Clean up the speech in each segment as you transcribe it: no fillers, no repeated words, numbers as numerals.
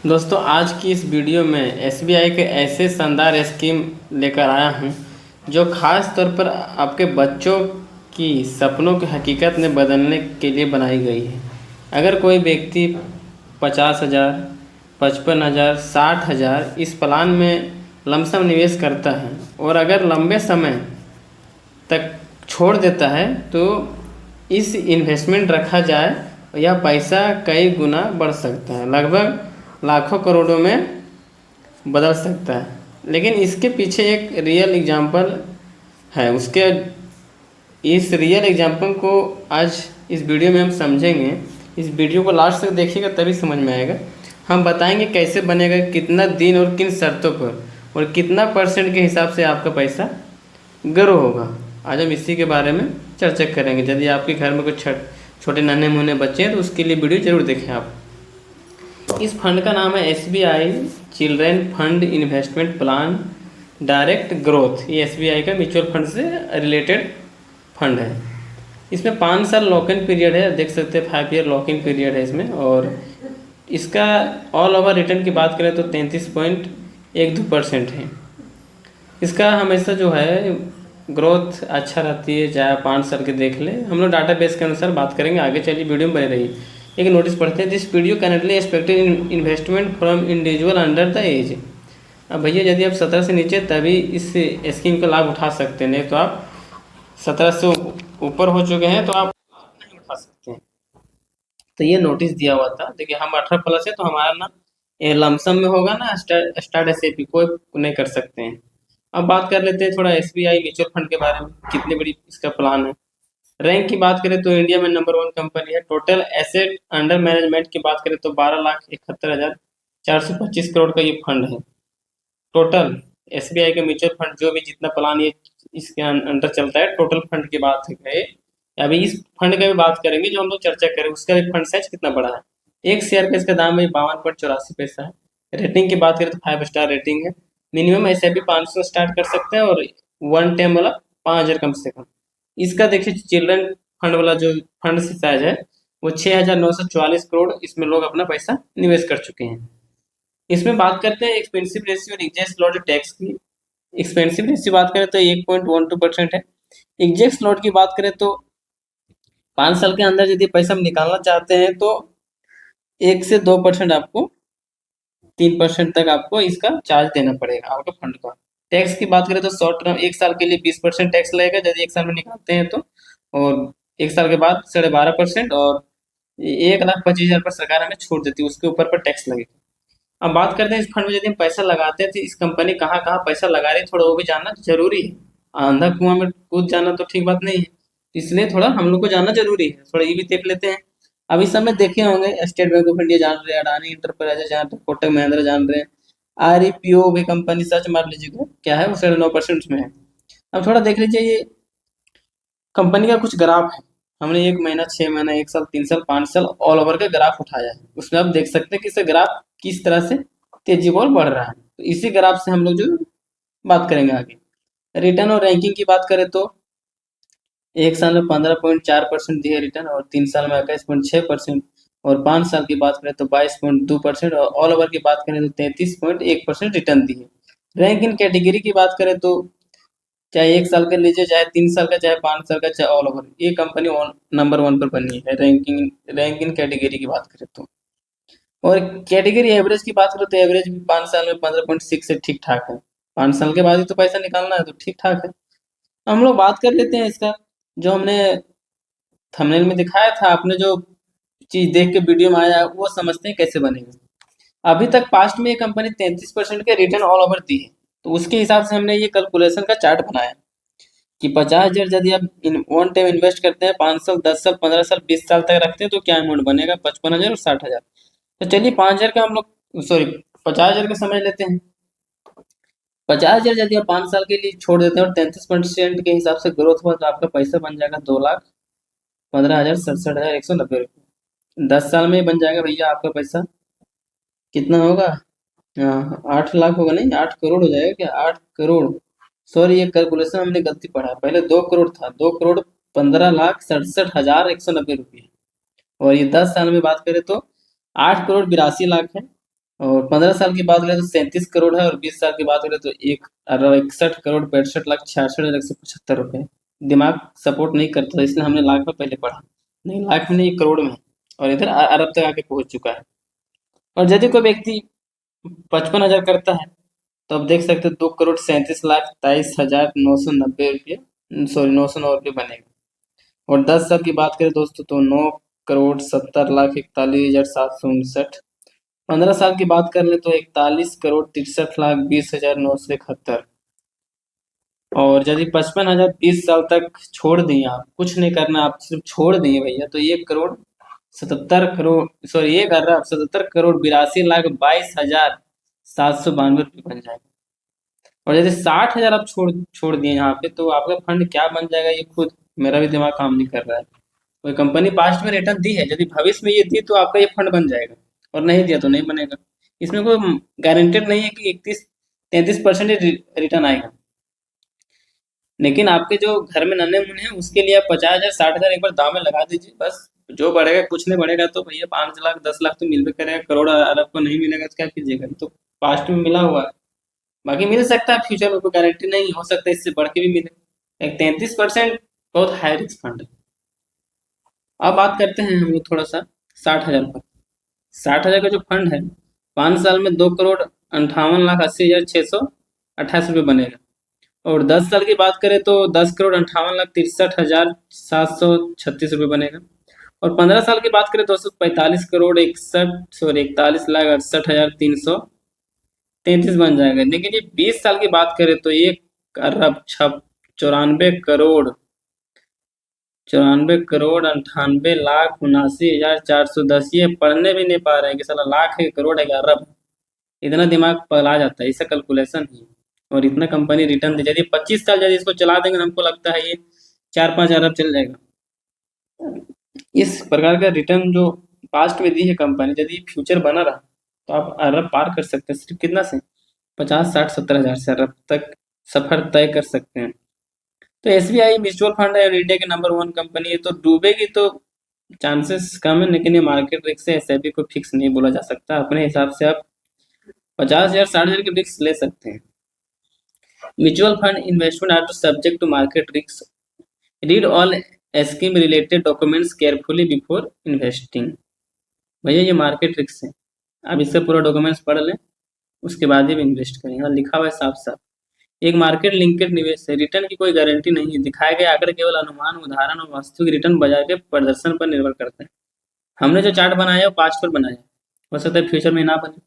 दोस्तों आज की इस वीडियो में एसबीआई के ऐसे शानदार स्कीम लेकर आया हूं जो खास तौर पर आपके बच्चों की सपनों की हकीकत में बदलने के लिए बनाई गई है। अगर कोई व्यक्ति 50,000, 55,000, 60,000 इस प्लान में लमसम निवेश करता है और अगर लंबे समय तक छोड़ देता है तो इस इन्वेस्टमेंट रखा जाए यह पैसा कई गुना बढ़ सकता है, लगभग लाखों करोड़ों में बदल सकता है। लेकिन इसके पीछे एक रियल एग्जाम्पल है। उसके इस रियल एग्जाम्पल को आज इस वीडियो में हम समझेंगे। इस वीडियो को लास्ट तक देखिएगा तभी समझ में आएगा। हम बताएंगे कैसे बनेगा, कितना दिन और किन शर्तों पर और कितना परसेंट के हिसाब से आपका पैसा ग्रो होगा। आज हम इसी के बारे में चर्चा करेंगे। यदि आपके घर में कुछ छोटे नन्हे मुन्ने बच्चे हैं तो उसके लिए वीडियो जरूर देखें आप। इस फंड का नाम है SBI children fund investment plan direct growth. ये एसबीआई का म्यूचुअल फंड से रिलेटेड फंड है। इसमें 5 साल लॉक इन पीरियड है, देख सकते हैं 5 ईयर लॉक इन पीरियड है इसमें। और इसका ऑल ओवर रिटर्न की बात करें तो 33.12% है। इसका हमेशा जो है ग्रोथ अच्छा रहती है, चाहे 5 साल के देख ले। हम लोग डाटा बेस के अनुसार बात करेंगे आगे, चलिए वीडियो में बने रहिए। एक नोटिस पढ़ते हैं, दिस वीडियो कैनटली expected investment from individual under the age. अब भैया यदि आप 17 से नीचे तभी इस स्कीम का लाभ उठा सकते हैं, नहीं तो आप 17 से ऊपर हो चुके हैं तो आप नहीं उठा सकते हैं। तो ये नोटिस दिया हुआ था। देखिए हम 18 प्लस है तो हमारा ना ये लमसम में होगा ना, स्टार्ट एसआईपी कोई नहीं कर सकते हैं। अब बात कर लेते हैं थोड़ा एसबीआई म्यूचुअल फंड के बारे में, कितनी बड़ी इसका प्लान है। रैंक की बात करें तो इंडिया में नंबर 1 कंपनी है। टोटल एसेट अंडर मैनेजमेंट की बात करें तो 12,71,425 करोड़ का ये फंड है। टोटल एसबीआई का म्यूचुअल फंड जो भी जितना प्लान ये इसके अंडर चलता है, टोटल फंड की बात है। अभी इस फंड की भी बात करेंगे जो हम लोग चर्चा करें, उसका भी फंड साइज कितना बड़ा है। एक शेयर का इसका दाम है 52.84 पैसा है। रेटिंग की बात करें तो 5 स्टार रेटिंग है। मिनिमम ऐसे भी 500 स्टार्ट कर सकते हैं और 1 टाइम वाला 5,000 कम से कम। इसका देखिए चिल्ड्रन फंड वाला जो फंड साइज है वो 6,944 करोड़ इसमें लोग अपना पैसा निवेश कर चुके हैं। इसमें बात करते हैं एक्सपेंसिव रेशियो और एग्जैक्ट स्लॉट टैक्स की। एक्सपेंसिव रेशियो बात करें तो 1.12% है। एग्जैक्ट स्लॉट की बात करें तो 5 साल के अंदर यदि पैसा हम निकालना चाहते हैं तो 1 से 2% आपको 3% तक आपको इसका चार्ज देना पड़ेगा आउट ऑफ फंड का। टैक्स की बात करें तो शॉर्ट टर्म 1 साल के लिए 20% टैक्स लगेगा यदि 1 साल में निकालते हैं तो, और 1 साल के बाद 12.5%, और 1,25,000 पर सरकार हमें छूट देती है, उसके ऊपर पर टैक्स लगेगा। अब बात करते हैं इस फंड में यदि हम पैसा लगाते हैं तो इस कंपनी कहाँ कहाँ पैसा लगा रही है, थोड़ा वो भी जानना जरूरी है। अंधा कुआं में कूद जाना तो ठीक बात नहीं है, इसलिए थोड़ा हम लोग को जानना जरूरी है। थोड़ा ये भी देख लेते हैं। अभी समय देखे होंगे स्टेट बैंक ऑफ इंडिया जान रहे हैं, अडानी इंटरप्राइजेज जान रहे हैं, कोटक महिंद्रा जान रहे हैं, आरईपीओ भी कंपनी सर्च मार लीजिएगा क्या है, वो 9.5% में है। अब थोड़ा देख लीजिए ये कंपनी का कुछ ग्राफ है। हमने 1 महीना, 6 महीना, 1 साल, 3 साल, 5 साल ऑल ओवर का ग्राफ उठाया है। उसमें आप देख सकते हैं कि इसका ग्राफ किस तरह से तेजी और बढ़ रहा है। तो इसी ग्राफ से हम लोग जो बात करेंगे आगे। रिटर्न और रैंकिंग की बात करें तो 1 साल में 15.4% दिए रिटर्न, और 3 साल में 21.6%, और 5 साल की बात करें तो 22.2%, और ऑल ओवर की बात करें तो 33.1% रिटर्न दिए। रैंक इन कैटेगरी की बात करें तो चाहे 1 साल का लीजिए, चाहे 3 साल का, चाहे 5 साल का, चाहे ऑल ओवर, ये कंपनी नंबर 1 पर बनी है रैंक इन कैटेगरी की बात करें तो। और कैटेगरी एवरेज की बात करें तो एवरेज भी 5 साल में 15.6 से ठीक ठाक है। 5 साल के बाद ही तो पैसा निकालना है तो ठीक ठाक है। हम लोग बात कर लेते हैं इसका, जो हमने थंबनेल में दिखाया था, आपने जो चीज देख के वीडियो में आया वो समझते हैं कैसे बनेगा। अभी तक पास्ट में ये कंपनी 33% के रिटर्न ऑल ओवर दी है, तो उसके हिसाब से हमने ये कैलकुलेशन का चार्ट बनाया कि 50,000 यदि आप वन टाइम इन्वेस्ट करते हैं, 5 साल, 10 साल, 15 साल, 20 साल तक रखते हैं तो क्या अमाउंट बनेगा, 55,000 और 60,000। तो चलिए 5,000 का हम लोग, सॉरी, 50,000 का समझ लेते हैं। 50,000 यदि आप 5 साल के लिए छोड़ देते हैं और 33% के हिसाब से ग्रोथ हुआ तो आपका पैसा बन जाएगा 2,15,67,190 रुपये। 10 साल में बन जाएगा भैया आपका पैसा कितना होगा, 8 लाख होगा, नहीं 8 करोड़ हो जाएगा क्या, 8 करोड़। सॉरी, ये कैलकुलेशन हमने गलती पढ़ा है, पहले 2 करोड़ था, 2,15,67,190 रुपये। और ये 10 साल में बात करें तो 8,82,00,000 है। और 15 साल की बात करें तो 37 करोड़ है, और 20 साल की बात करें तो 1,61,62,66,175 रुपये। दिमाग सपोर्ट नहीं करता, इसलिए हमने लाख में पहले पढ़ा, नहीं लाख में नहीं करोड़ में है, और इधर अरब तक आके पहुंच चुका है। और यदि कोई व्यक्ति 55,000 करता है तो आप देख सकते हो 2,37,23,990 रुपये, सॉरी 909 रुपये बनेगा। और 10 साल की बात करें दोस्तों तो 9,70,41,41,759। 15 साल की बात कर ले तो 41,63,20,971। और यदि 55,000 20 साल तक छोड़ दिए, आप कुछ नहीं करना, आप सिर्फ छोड़ दिए भैया, तो 1,77,00,00,000, सॉरी 1,77,72,22,792 रुपये बन जाएगा। और यदि 60,000 आप छोड़ छोड़ दिए यहाँ पे, तो आपका फंड क्या बन जाएगा, ये खुद मेरा भी दिमाग काम नहीं कर रहा है। कोई कंपनी पास्ट में रिटर्न दी है, यदि भविष्य में ये दी तो आपका ये फंड बन जाएगा, और नहीं दिया तो नहीं बनेगा। इसमें कोई गारंटेड नहीं है कि 31-33% रिटर्न आएगा। लेकिन आपके जो घर में नन्हे मुन्ने हैं उसके लिए आप 50,000 60,000 एक बार दाव में लगा दीजिए, बस जो बढ़ेगा कुछ नहीं बढ़ेगा तो भैया 5 लाख 10 लाख तो मिल भी करेगा, करोड़ अरब को नहीं मिलेगा तो क्या कीजिएगा, तो पास्ट में मिला हुआ है। बाकी मिल सकता है फ्यूचर में, कोई गारंटी नहीं, हो सकता है इससे बढ़ के भी मिले। एक 33% बहुत हाई रिस्क फंड है। अब बात करते हैं हम लोग थोड़ा सा 60,000 पर। 60,000 का जो फंड है, 5 साल में 2,58,80,628 रुपये बनेगा। और 10 साल की बात करें तो 10,58,63,736 रुपये बनेगा। और 15 साल की बात करें तो 45,61,41,68,333 बन जाएगा। लेकिन ये 20 साल की बात करें तो 1,94,94,98,79,410, ये पढ़ने भी नहीं पा रहे हैं कि साला लाख है करोड़ है कि अरब है। इतना दिमाग पगला जाता है, इसका कैलकुलेशन ही। और इतना कंपनी रिटर्न दे जाती है, 25 साल यदि इसको चला देंगे, हमको लगता है ये 4-5 अरब चल जाएगा। इस प्रकार का रिटर्न जो पास्ट में दी है कंपनी, यदि फ्यूचर बना रहा तो आप अरब पार कर सकते हैं, सिर्फ कितना से 50-60-70 हज़ार से अरब तक सफर तय कर सकते हैं। तो एसबीआई म्यूचुअल फंड है और इंडिया की नंबर 1 कंपनी है, तो डूबेगी तो चांसेस कम है, लेकिन ये मार्केट रिस्क है, एसआईपी को फिक्स नहीं बोला जा सकता। अपने हिसाब से आप 50,000 60,000 के रिस्क ले सकते हैं। Mutual fund investment are to subject to market risk, read all scheme related documents carefully before investing. भैया ये मार्केट रिस्क है, आप इससे पूरा डॉक्यूमेंट्स पढ़ लें, उसके बाद ही इन्वेस्ट करें। यहाँ लिखा हुआ है साफ साफ, एक मार्केट लिंकेड निवेश है, रिटर्न की कोई गारंटी नहीं है, दिखाए गए आंकड़े केवल अनुमान उदाहरण और वास्तविक रिटर्न बाजार के प्रदर्शन पर निर्भर करते हैं। हमने जो चार्ट बनाया वो पास्ट पर बनाया, हो सकता है फ्यूचर में ना बने,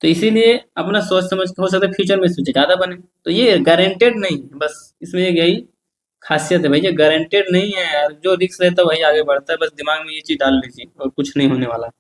तो इसीलिए अपना सोच समझ के, हो सकता है फ्यूचर में सोचे ज़्यादा बने, तो ये गारंटेड नहीं है, बस इसमें यही खासियत है भैया, गारंटेड नहीं है यार, जो रिस्क रहता है वही आगे बढ़ता है, बस दिमाग में ये चीज़ डाल लीजिए और कुछ नहीं होने वाला।